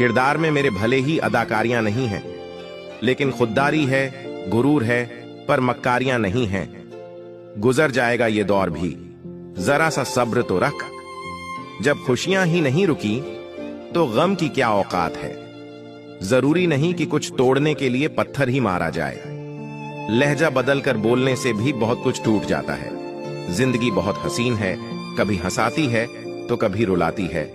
किरदार में मेरे भले ही अदाकारियां नहीं हैं, लेकिन खुददारी है, गुरूर है, पर मक्कारियां नहीं हैं। गुजर जाएगा ये दौर भी, जरा सा सब्र तो रख। जब खुशियां ही नहीं रुकी तो गम की क्या औकात है। जरूरी नहीं कि कुछ तोड़ने के लिए पत्थर ही मारा जाए। लहजा बदलकर बोलने से भी बहुत कुछ टूट जाता है। जिंदगी बहुत हसीन है, कभी हंसाती है तो कभी रुलाती है,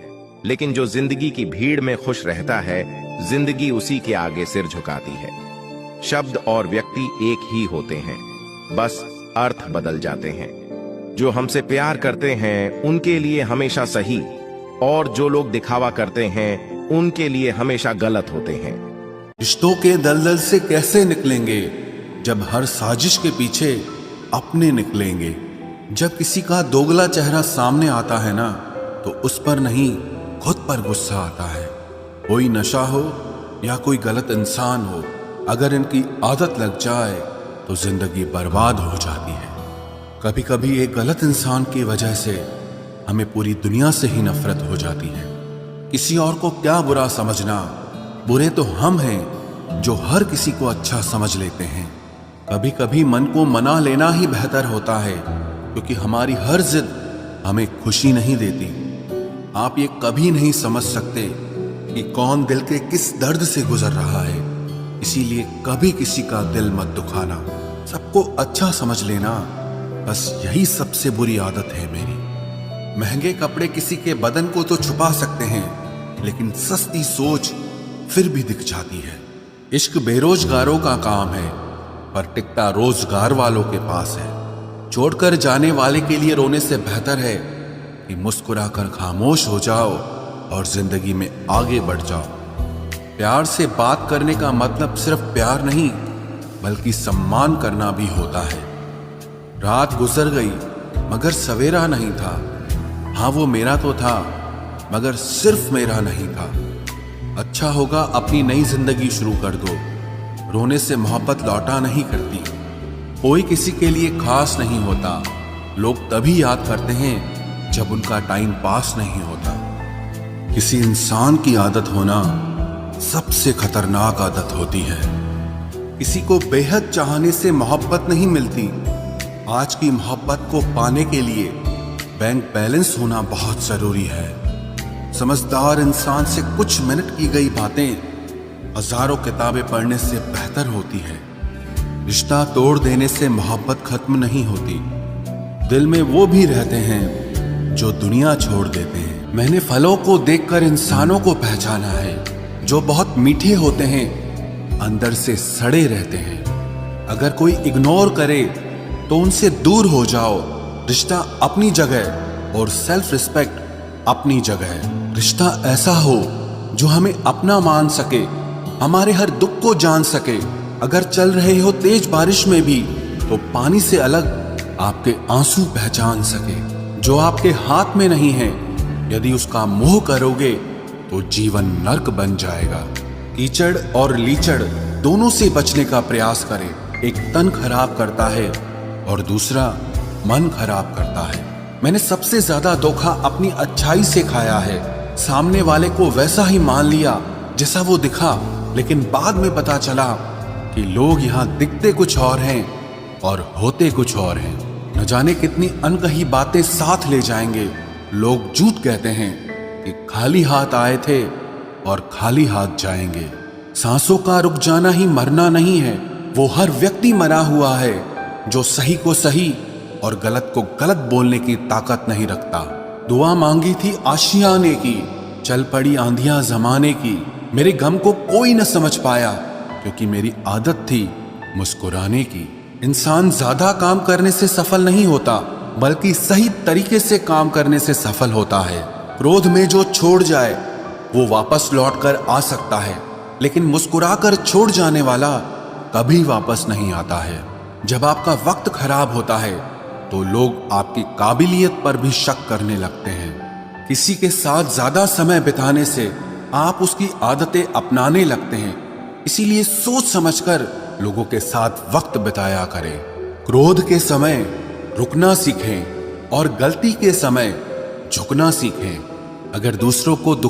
लेकिन जो जिंदगी की भीड़ में खुश रहता है, जिंदगी उसी के आगे सिर झुकाती है। शब्द और व्यक्ति एक ही होते हैं, बस अर्थ बदल जाते हैं। जो हमसे प्यार करते हैं उनके लिए हमेशा सही, और जो लोग दिखावा करते हैं उनके लिए हमेशा गलत होते हैं। रिश्तों के दलदल से कैसे निकलेंगे जब हर साजिश के पीछे अपने निकलेंगे। जब किसी का दोगला चेहरा सामने आता है ना, तो उस पर नहीं खुद पर गुस्सा आता है। कोई नशा हो या कोई गलत इंसान हो, अगर इनकी आदत लग जाए तो जिंदगी बर्बाद हो जाती है। कभी कभी एक गलत इंसान की वजह से हमें पूरी दुनिया से ही नफरत हो जाती है। किसी और को क्या बुरा समझना, बुरे तो हम हैं जो हर किसी को अच्छा समझ लेते हैं। कभी कभी मन को मना लेना ही बेहतर होता है, क्योंकि हमारी हर जिद हमें खुशी नहीं देती। आप ये कभी नहीं समझ सकते कि कौन दिल के किस दर्द से गुजर रहा है, इसीलिए कभी किसी का दिल मत दुखाना। सबको अच्छा समझ लेना, बस यही सबसे बुरी आदत है मेरी। महंगे कपड़े किसी के बदन को तो छुपा सकते हैं, लेकिन सस्ती सोच फिर भी दिख जाती है। इश्क बेरोजगारों का काम है, पर टिकता रोजगार वालों के पास है। छोड़कर जाने वाले के लिए रोने से बेहतर है कि मुस्कुराकर खामोश हो जाओ और जिंदगी में आगे बढ़ जाओ। प्यार से बात करने का मतलब सिर्फ प्यार नहीं, बल्कि सम्मान करना भी होता है। रात गुजर गई मगर सवेरा नहीं था। हाँ, वो मेरा तो था, मगर सिर्फ मेरा नहीं था। अच्छा होगा अपनी नई जिंदगी शुरू कर दो। रोने से मोहब्बत लौटा नहीं करती। कोई किसी के लिए खास नहीं होता। लोग तभी याद करते हैं जब उनका टाइम पास नहीं होता। किसी इंसान की आदत होना सबसे खतरनाक आदत होती है। किसी को बेहद चाहने से मोहब्बत नहीं मिलती। आज की मोहब्बत को पाने के लिए बैंक बैलेंस होना बहुत जरूरी है। समझदार इंसान से कुछ मिनट की गई बातें हजारों किताबें पढ़ने से बेहतर होती है। रिश्ता तोड़ देने से मोहब्बत खत्म नहीं होती। दिल में वो भी रहते हैं जो दुनिया छोड़ देते हैं। मैंने फलों को देखकर इंसानों को पहचाना है, जो बहुत मीठे होते हैं, अंदर से सड़े रहते हैं। अगर कोई इग्नोर करे तो उनसे दूर हो जाओ। रिश्ता अपनी जगह और सेल्फ रिस्पेक्ट अपनी जगह। रिश्ता ऐसा हो जो हमें अपना मान सके, हमारे हर दुख को जान सके। अगर चल रहे हो तेज बारिश में भी, तो पानी से अलग आपके आंसू पहचान सके। जो आपके हाथ में नहीं है, यदि उसका मोह करोगे तो जीवन नर्क बन जाएगा। कीचड़ और लीचड़ दोनों से बचने का प्रयास करें। एक तन खराब करता है और दूसरा मन खराब करता है। मैंने सबसे ज्यादा धोखा अपनी अच्छाई से खाया है। सामने वाले को वैसा ही मान लिया जैसा वो दिखा, लेकिन बाद में पता चला कि लोग यहाँ दिखते कुछ और हैं और होते कुछ और हैं। न जाने कितनी अनकही बातें साथ ले जाएंगे। लोग झूठ कहते हैं कि खाली हाथ आए थे और खाली हाथ जाएंगे। सांसों का रुक जाना ही मरना नहीं है। वो हर व्यक्ति मरा हुआ है जो सही को सही और गलत को गलत बोलने की ताकत नहीं रखता। दुआ मांगी थी आशियाने की, चल पड़ी आंधियां जमाने की। मेरे गम को कोई न समझ पाया, क्योंकि मेरी आदत थी मुस्कुराने की। इंसान ज्यादा काम करने से सफल नहीं होता, बल्कि सही तरीके से काम करने से सफल होता है। क्रोध में जो छोड़ जाए वो वापस लौट कर आ सकता है, लेकिन मुस्कुराकर छोड़ जाने वाला कभी वापस नहीं आता है। जब आपका वक्त खराब होता है तो लोग आपकी काबिलियत पर भी शक करने लगते हैं। किसी के साथ ज्यादा समय बिताने से आप उसकी आदतें अपनाने लगते हैं। इसीलिए सोच समझकर लोगों के साथ वक्त बिताया करें। क्रोध के समय रुकना सीखें और गलती के समय झुकना सीखें। अगर दूसरों को